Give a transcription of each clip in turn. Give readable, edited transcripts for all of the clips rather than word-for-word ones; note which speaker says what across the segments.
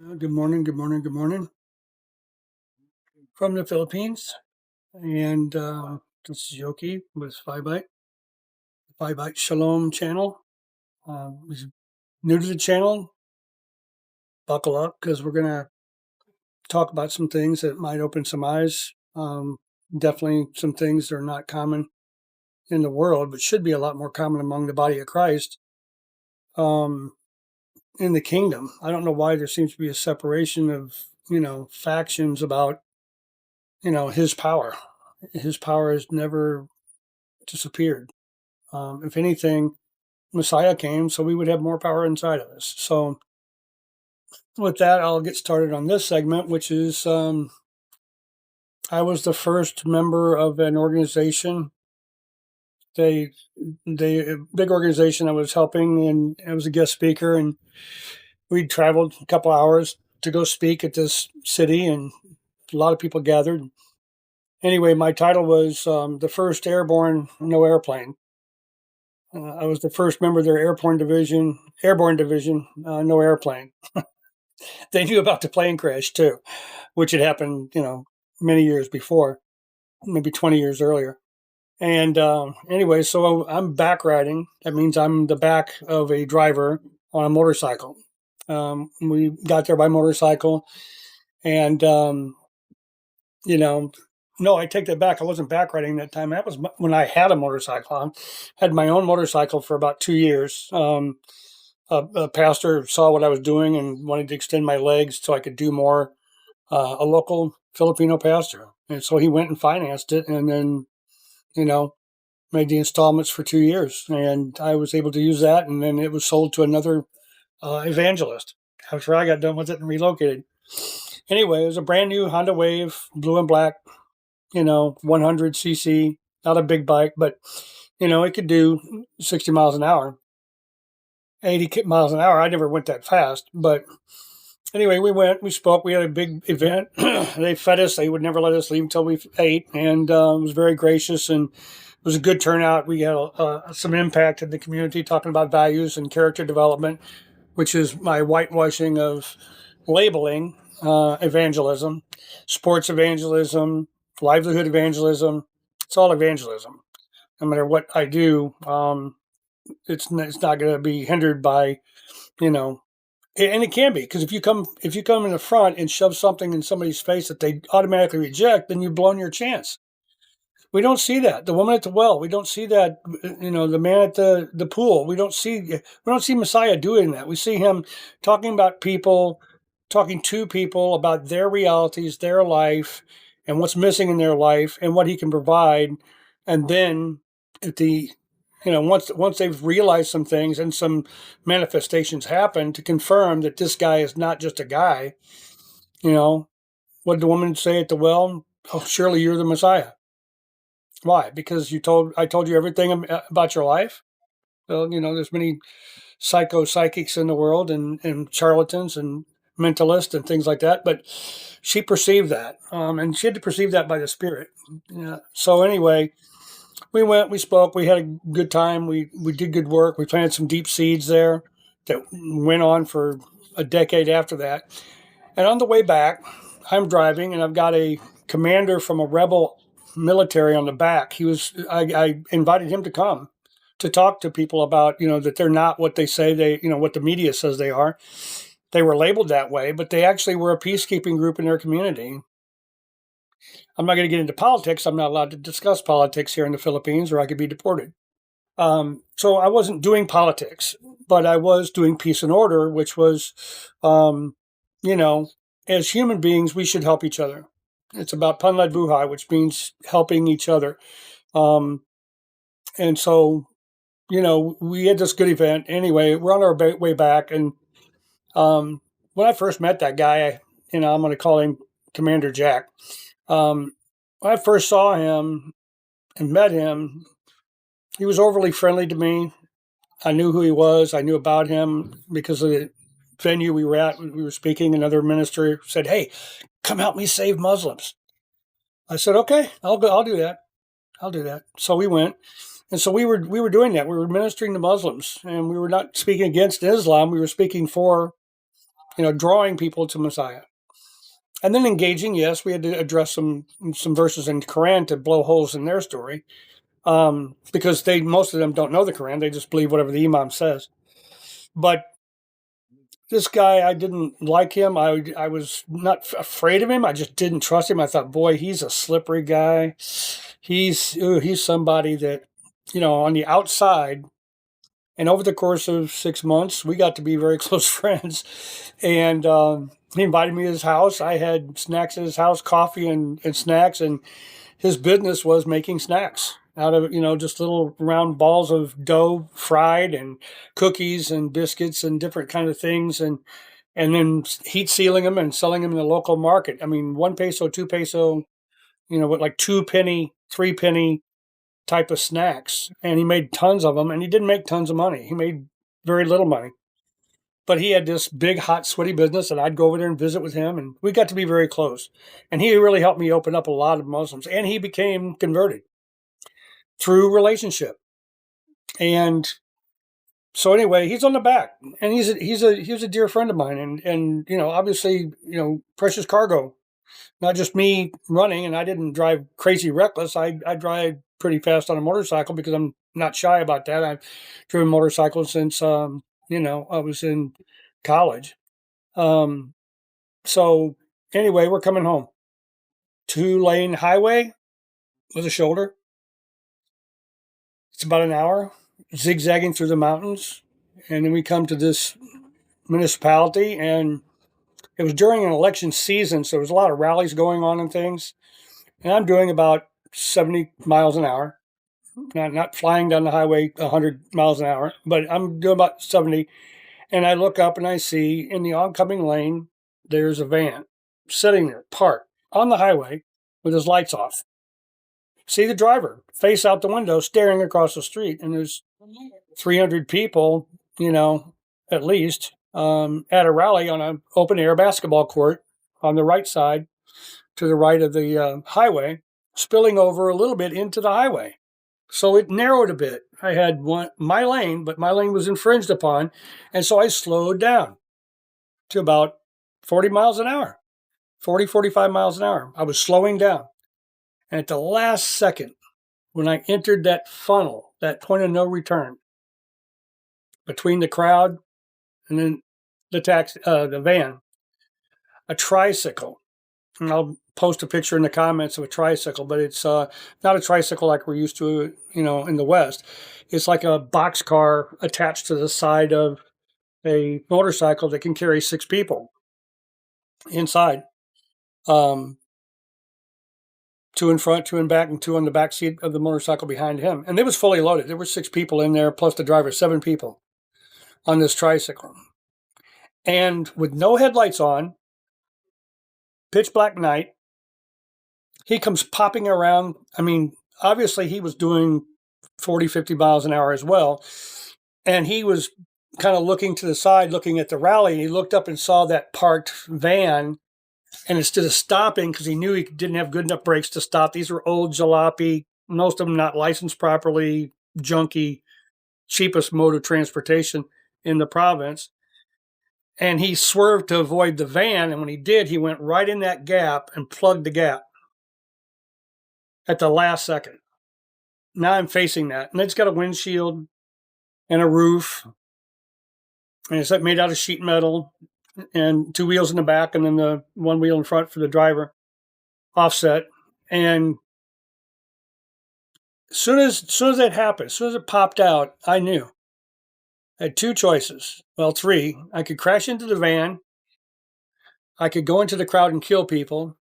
Speaker 1: Good morning, good morning, good morning from the Philippines. And this is Yoki with Five Byte Shalom channel. If you're new to the channel, buckle up because we're going to talk about some things that might open some eyes. Definitely some things that are not common in the world, but should be a lot more common among the body of Christ um, in the kingdom. I don't know why there seems to be a separation of, factions about, his power. His power has never disappeared. If anything, Messiah came so we would have more power inside of us. So, with that, I'll get started on this segment, which is I was the first member of an organization. They a big organization I was helping, and I was a guest speaker, and we traveled a couple hours to go speak at this city, and a lot of people gathered. Anyway, my title was the first airborne no airplane. I was the first member of their airborne division, no airplane. They knew about the plane crash too, which had happened, many years before, maybe 20 years earlier. And anyway, so I'm back riding. That means I'm the back of a driver on a motorcycle. We got there by motorcycle, and you know, no, I take that back. I wasn't back riding that time. That was when I had a motorcycle. I had my own motorcycle for about 2 years. A pastor saw what I was doing and wanted to extend my legs so I could do more. A local Filipino pastor, and so he went and financed it, and then you know made the installments for 2 years, and I was able to use that, and then it was sold to another evangelist after I got done with it and relocated. Anyway, it was a brand new Honda Wave, blue and black, 100cc, not a big bike, but it could do 60 miles an hour, 80 miles an hour. I never went that fast, but anyway, we spoke, we had a big event. They fed us, they would never let us leave until we ate, and it was very gracious, and it was a good turnout. We had some impact in the community, talking about values and character development, which is my whitewashing of labeling evangelism, sports evangelism, livelihood evangelism. It's all evangelism. No matter what I do, it's not going to be hindered by, you know, and it can be, because if you come in the front and shove something in somebody's face that they automatically reject, then you've blown your chance. We don't see that. The woman at the well, we don't see that. The man at the pool, we don't see Messiah doing that. We see him talking about people, talking to people about their realities, their life, and what's missing in their life, and what he can provide. And then at the once they've realized some things and some manifestations happen to confirm that this guy is not just a guy. What did the woman say at the well? Oh, surely you're the Messiah. Why? Because I told you everything about your life. Well, there's many psychics in the world, and charlatans and mentalists and things like that. But she perceived that, and she had to perceive that by the Spirit. Yeah. So anyway, we went, we spoke, we had a good time. We did good work. We planted some deep seeds there that went on for a decade after that. And on the way back, I'm driving, and I've got a commander from a rebel military on the back. I invited him to come to talk to people about, that they're not what they say what the media says they are. They were labeled that way, but they actually were a peacekeeping group in their community. I'm not going to get into politics. I'm not allowed to discuss politics here in the Philippines, or I could be deported. So I wasn't doing politics, but I was doing peace and order, which was, you know, as human beings, we should help each other. It's about Panlad Buhay, which means helping each other. Um, and so, we had this good event. Anyway, we're on our way back. And when I first met that guy, I'm going to call him Commander Jack. When I first saw him and met him, he was overly friendly to me. I knew who he was. I knew about him because of the venue we were at. We were speaking. Another minister said, "Hey, come help me save Muslims." I said, "Okay, I'll go. I'll do that. I'll do that." So we went, and so we were doing that. We were ministering to Muslims, and we were not speaking against Islam. We were speaking for drawing people to Messiah. And then engaging, yes, we had to address some verses in the Quran to blow holes in their story, because most of them don't know the Quran. They just believe whatever the imam says. But this guy, I didn't like him. I was not afraid of him. I just didn't trust him. I thought, boy, he's a slippery guy. He's somebody that, on the outside. And over the course of 6 months, we got to be very close friends. And he invited me to his house. I had snacks at his house, coffee and snacks. And his business was making snacks out of, just little round balls of dough, fried, and cookies and biscuits and different kind of things. And then heat sealing them and selling them in the local market. I mean, 1 peso, 2 peso, with like 2 penny, 3 penny type of snacks. And he made tons of them, and he didn't make tons of money. He made very little money. But he had this big, hot, sweaty business, and I'd go over there and visit with him, and we got to be very close. And he really helped me open up a lot of Muslims, and he became converted through relationship. And so anyway, he's on the back, and he's a dear friend of mine, and obviously, precious cargo. Not just me running, and I didn't drive crazy reckless. I drive pretty fast on a motorcycle because I'm not shy about that. I've driven motorcycles since I was in college. So anyway, we're coming home. 2-lane highway with a shoulder. It's about an hour, zigzagging through the mountains, and then we come to this municipality, and it was during an election season, so there was a lot of rallies going on and things. And I'm doing about 70 miles an hour, not flying down the highway 100 miles an hour, but I'm doing about 70. And I look up and I see in the oncoming lane, there's a van sitting there, parked on the highway with his lights off. See the driver face out the window, staring across the street. And there's 300 people, at least, at a rally on an open air basketball court on the right side, to the right of the highway, spilling over a little bit into the highway. So it narrowed a bit. I had my lane, but my lane was infringed upon. And so I slowed down to about 40 miles an hour, 40, 45 miles an hour. I was slowing down. And at the last second, when I entered that funnel, that point of no return, between the crowd and then the van, a tricycle. And I'll post a picture in the comments of a tricycle, but it's not a tricycle like we're used to, in the West. It's like a box car attached to the side of a motorcycle that can carry 6 people inside. 2 in front, 2 in back, and 2 on the back seat of the motorcycle behind him. And it was fully loaded. There were 6 people in there, plus the driver, 7 people on this tricycle. And with no headlights on, pitch black night, he comes popping around. I mean, obviously he was doing 40, 50 miles an hour as well. And he was kind of looking to the side, looking at the rally. And he looked up and saw that parked van. And instead of stopping, because he knew he didn't have good enough brakes to stop, these were old jalopy, most of them not licensed properly, junky, cheapest mode of transportation in the province. And he swerved to avoid the van. And when he did, he went right in that gap and plugged the gap at the last second. Now I'm facing that. And it's got a windshield and a roof. And it's made out of sheet metal and 2 wheels in the back and then the 1 wheel in front for the driver, offset. And as soon as that happened, as soon as it popped out, I knew. I had 2 choices. Well, 3. I could crash into the van. I could go into the crowd and kill people,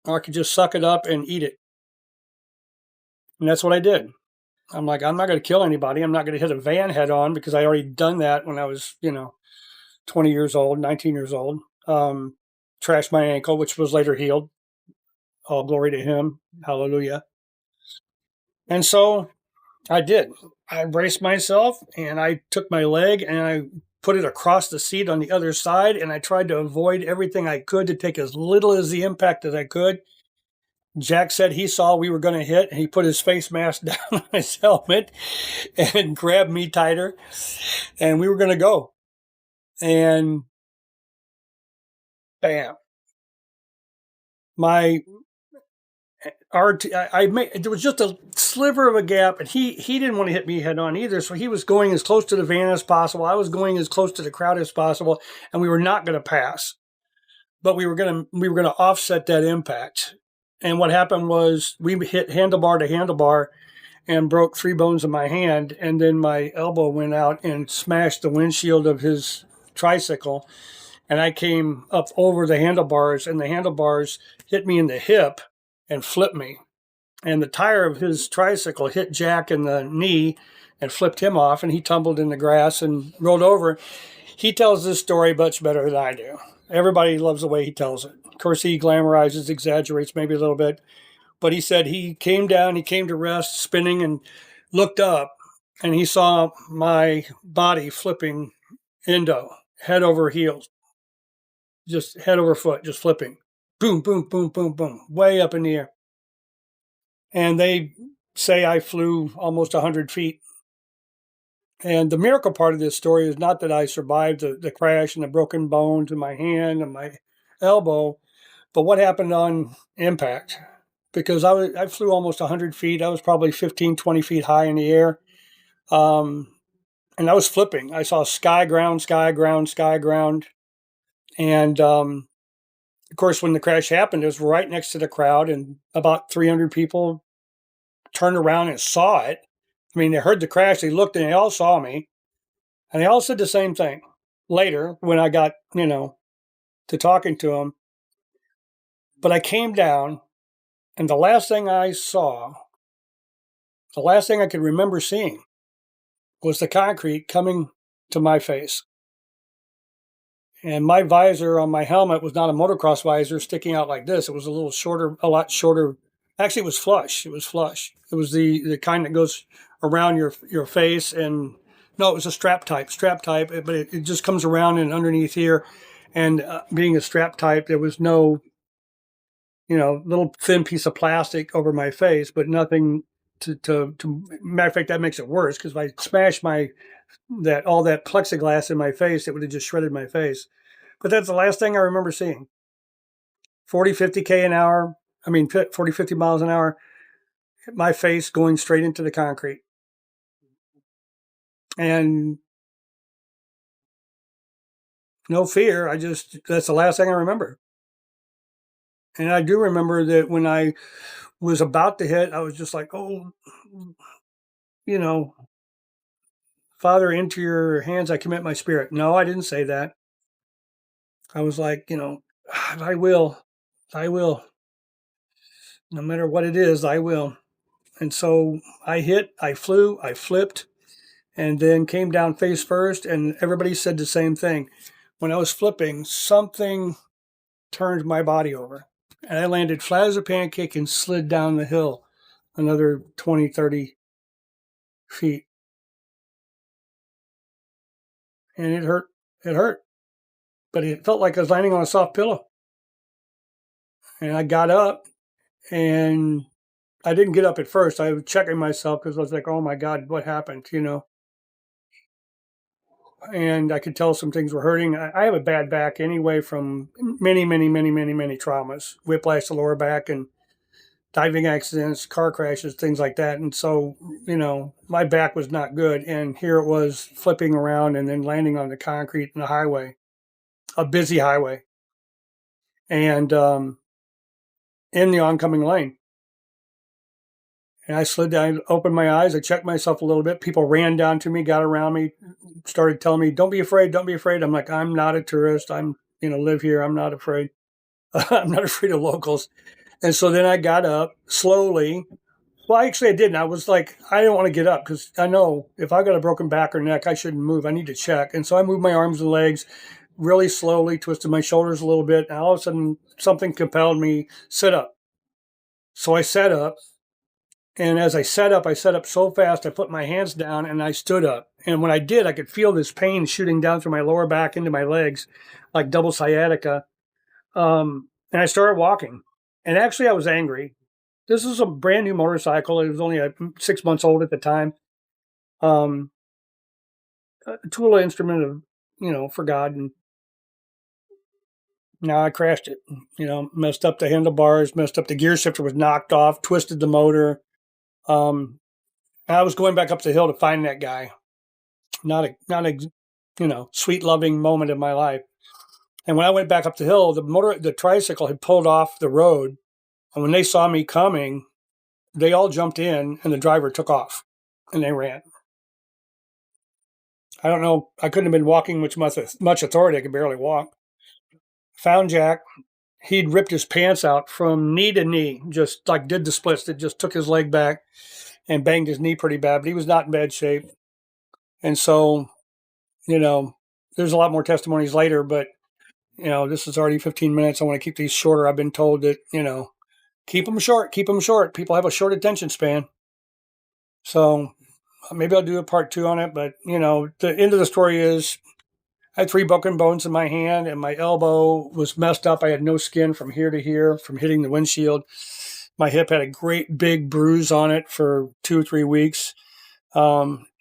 Speaker 1: or I could just suck it up and eat it. And that's what I did. I'm like, I'm not going to kill anybody. I'm not going to hit a van head on because I already done that when I was, 20 years old, 19 years old. Trashed my ankle, which was later healed. All glory to him. Hallelujah. And so I did. I braced myself and I took my leg and I put it across the seat on the other side. And I tried to avoid everything I could to take as little as the impact as I could. Jack said he saw we were going to hit, and he put his face mask down on his helmet and grabbed me tighter, and we were going to go. And bam. My I made, there was just a sliver of a gap, and he didn't want to hit me head on either. So he was going as close to the van as possible. I was going as close to the crowd as possible, and we were not going to pass, but we were gonna offset that impact. And what happened was we hit handlebar to handlebar and broke 3 bones in my hand, and then my elbow went out and smashed the windshield of his tricycle, and I came up over the handlebars, and the handlebars hit me in the hip and flipped me. And the tire of his tricycle hit Jack in the knee and flipped him off, and he tumbled in the grass and rolled over. He tells this story much better than I do. Everybody loves the way he tells it. Of course, he glamorizes, exaggerates maybe a little bit, but he said he came down, he came to rest, spinning, and looked up, and he saw my body flipping endo, head over heels, just head over foot, just flipping. Boom, boom, boom, boom, boom, way up in the air. And they say I flew almost 100 feet. And the miracle part of this story is not that I survived the crash and the broken bones in my hand and my elbow, but what happened on impact. Because I flew almost 100 feet. I was probably 15, 20 feet high in the air. And I was flipping. I saw sky, ground, sky, ground, sky, ground. And of course, when the crash happened, it was right next to the crowd, and about 300 people turned around and saw it. I mean, they heard the crash, they looked, and they all saw me. And they all said the same thing. Later, when I got, to talking to them, but I came down, and the last thing I saw, the last thing I could remember seeing was the concrete coming to my face. And my visor on my helmet was not a motocross visor sticking out like this. It was a little shorter, a lot shorter. Actually, it was flush. It was flush. It was the kind that goes around your face. And no, it was a strap type, but it just comes around and underneath here. And being a strap type, there was no, little thin piece of plastic over my face, but nothing to matter of fact, that makes it worse, because if I smashed all that plexiglass in my face, it would have just shredded my face. But that's the last thing I remember seeing. 40, 50K an hour. 40, 50 miles an hour. My face going straight into the concrete. And no fear. That's the last thing I remember. And I do remember that when I was about to hit, I was just like, oh, Father, into your hands I commit my spirit. No, I didn't say that. I was like, I will. No matter what it is, I will. And so I flew, I flipped, and then came down face first, and everybody said the same thing. When I was flipping, something turned my body over, and I landed flat as a pancake and slid down the hill another 20, 30 feet. And it hurt. It hurt. But it felt like I was landing on a soft pillow. And I got up, and I didn't get up at first. I was checking myself because I was like, oh my God, what happened? And I could tell some things were hurting. I have a bad back anyway from many, many, many, many, many traumas, whiplash to lower back and diving accidents, car crashes, things like that. And so, my back was not good. And here it was flipping around and then landing on the concrete in the highway, a busy highway, and in the oncoming lane. And I slid down, opened my eyes. I checked myself a little bit. People ran down to me, got around me, started telling me, don't be afraid, don't be afraid. I'm like, I'm not a tourist. I'm, live here. I'm not afraid. I'm not afraid of locals. And so then I got up slowly. Well, actually, I didn't. I was like, I didn't want to get up because I know if I got a broken back or neck, I shouldn't move. I need to check. And so I moved my arms and legs really slowly, twisted my shoulders a little bit. And all of a sudden, something compelled me, sit up. So I sat up. And as I sat up so fast, I put my hands down and I stood up. And when I did, I could feel this pain shooting down through my lower back into my legs, like double sciatica. And I started walking. And actually, I was angry. This was a brand new motorcycle. It was only 6 months old at the time. A tool instrument of, for God. No, I crashed it. Messed up the handlebars, messed up the gear shifter was knocked off, twisted the motor. I was going back up the hill to find that guy. Not a sweet loving moment of my life. And when I went back up the hill, the tricycle had pulled off the road. And when they saw me coming, they all jumped in and the driver took off and they ran. I don't know. I couldn't have been walking with much authority. I could barely walk. Found Jack. He'd ripped his pants out from knee to knee, just like did the splits. It just took his leg back and banged his knee pretty bad, but he was not in bad shape. And so, there's a lot more testimonies later, but, this is already 15 minutes. I want to keep these shorter. I've been told that, keep them short. People have a short attention span. So maybe I'll do a part 2 on it. But, the end of the story is I had 3 broken bones in my hand and my elbow was messed up. I had no skin from here to here from hitting the windshield. My hip had a great big bruise on it for 2 or 3 weeks.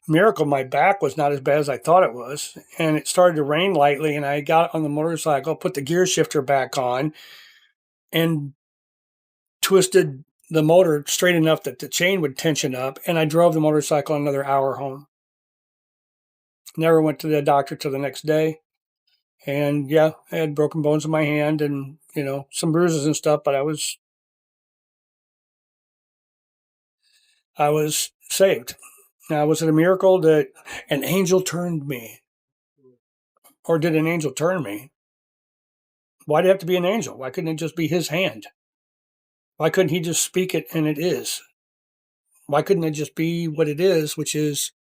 Speaker 1: Miracle, my back was not as bad as I thought it was. And it started to rain lightly and I got on the motorcycle, put the gear shifter back on and twisted the motor straight enough that the chain would tension up. And I drove the motorcycle another hour home. Never went to the doctor till the next day. And yeah, I had broken bones in my hand and, some bruises and stuff, but I was saved. Now, was it a miracle that an angel turned me? Or did an angel turn me? Why did it have to be an angel? Why couldn't it just be his hand? Why couldn't he just speak it and it is? Why couldn't it just be what it is, which is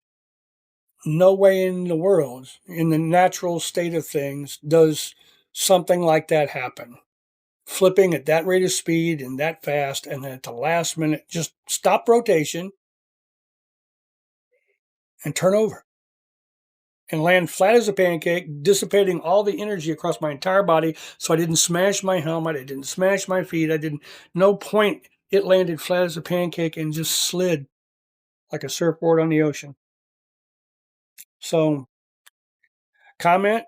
Speaker 1: no way in the world, in the natural state of things, does something like that happen? Flipping at that rate of speed and that fast, and then at the last minute, just stop rotation and turn over and land flat as a pancake, dissipating all the energy across my entire body. So I didn't smash my helmet. I didn't smash my feet. No point. It landed flat as a pancake and just slid like a surfboard on the ocean. So comment,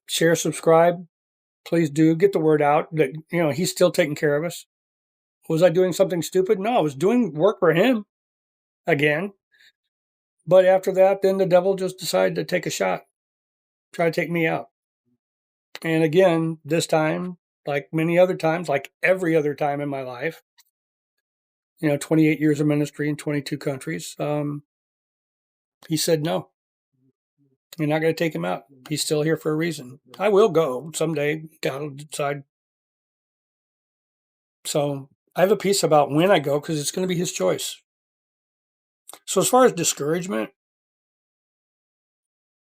Speaker 1: share, subscribe. Please do get the word out that, he's still taking care of us. Was I doing something stupid? No, I was doing work for him again. But after that, then the devil just decided to take a shot, try to take me out. And again, this time, like many other times, like every other time in my life, 28 years of ministry in 22 countries, he said, no, you're not going to take him out. He's still here for a reason. I will go someday. God will decide. So I have a piece about when I go because it's going to be his choice. So as far as discouragement,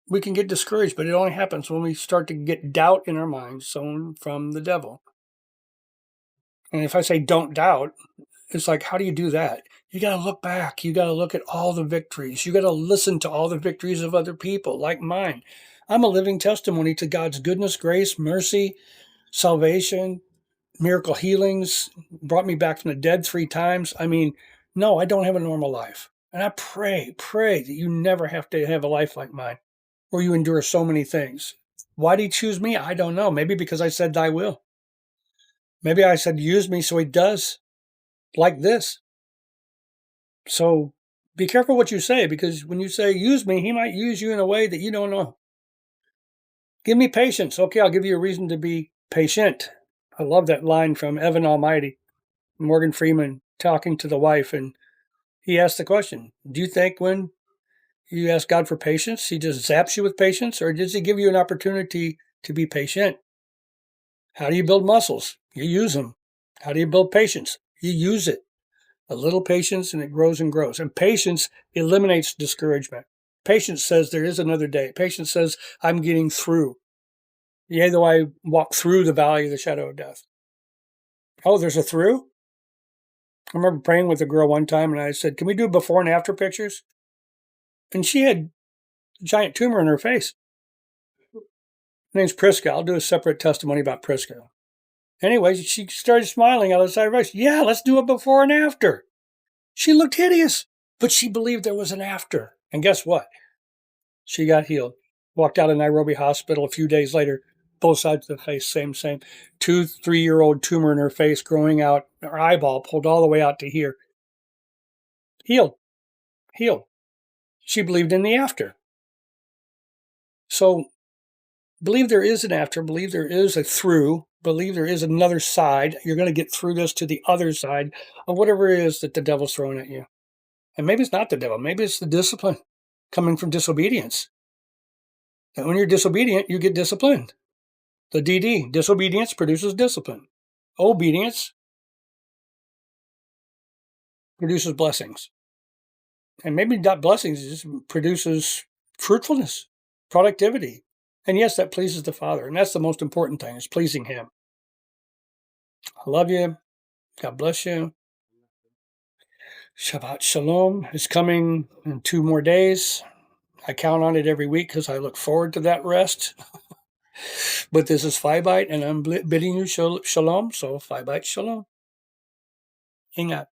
Speaker 1: we can get discouraged, but it only happens when we start to get doubt in our minds sown from the devil. And if I say don't doubt, it's like, how do you do that? You got to look back. You got to look at all the victories. You got to listen to all the victories of other people like mine. I'm a living testimony to God's goodness, grace, mercy, salvation, miracle healings, brought me back from the dead 3 times. I mean, no, I don't have a normal life. And I pray that you never have to have a life like mine where you endure so many things. Why did he choose me? I don't know. Maybe because I said thy will. Maybe I said use me, so he does. Like this. So be careful what you say, because when you say use me, he might use you in a way that you don't know. Give me patience. Okay, I'll give you a reason to be patient. I love that line from Evan Almighty, Morgan Freeman talking to the wife, and he asked the question, do you think when you ask God for patience, he just zaps you with patience, or does he give you an opportunity to be patient? How do you build muscles? You use them. How do you build patience? You use it. A little patience and it grows and grows. And patience eliminates discouragement. Patience says there is another day. Patience says I'm getting through. Yea, though I walk through the valley of the shadow of death. Oh, there's a through? I remember praying with a girl one time and I said, can we do before and after pictures? And she had a giant tumor in her face. Her name's Priska. I'll do a separate testimony about Priska. Anyway, she started smiling out of the side of her eyes. Yeah, let's do a before and after. She looked hideous, but she believed there was an after. And guess what? She got healed. Walked out of Nairobi Hospital a few days later, Both sides of the face, same. 2-3-year-old tumor in her face growing out, her eyeball pulled all the way out to here. Healed. Healed. She believed in the after. So believe there is an after, believe there is a through, believe there is another side. You're going to get through this to the other side of whatever it is that the devil's throwing at you. And maybe it's not the devil. Maybe it's the discipline coming from disobedience. And when you're disobedient, you get disciplined. The DD, disobedience produces discipline. Obedience produces blessings. And maybe not blessings, it just produces fruitfulness, productivity. And yes, that pleases the Father. And that's the most important thing, is pleasing Him. I love you. God bless you. Shabbat Shalom is coming in 2 more days. I count on it every week because I look forward to that rest. But this is Phi Bite, and I'm bidding you Shalom. So Phi Bite Shalom. Ingat.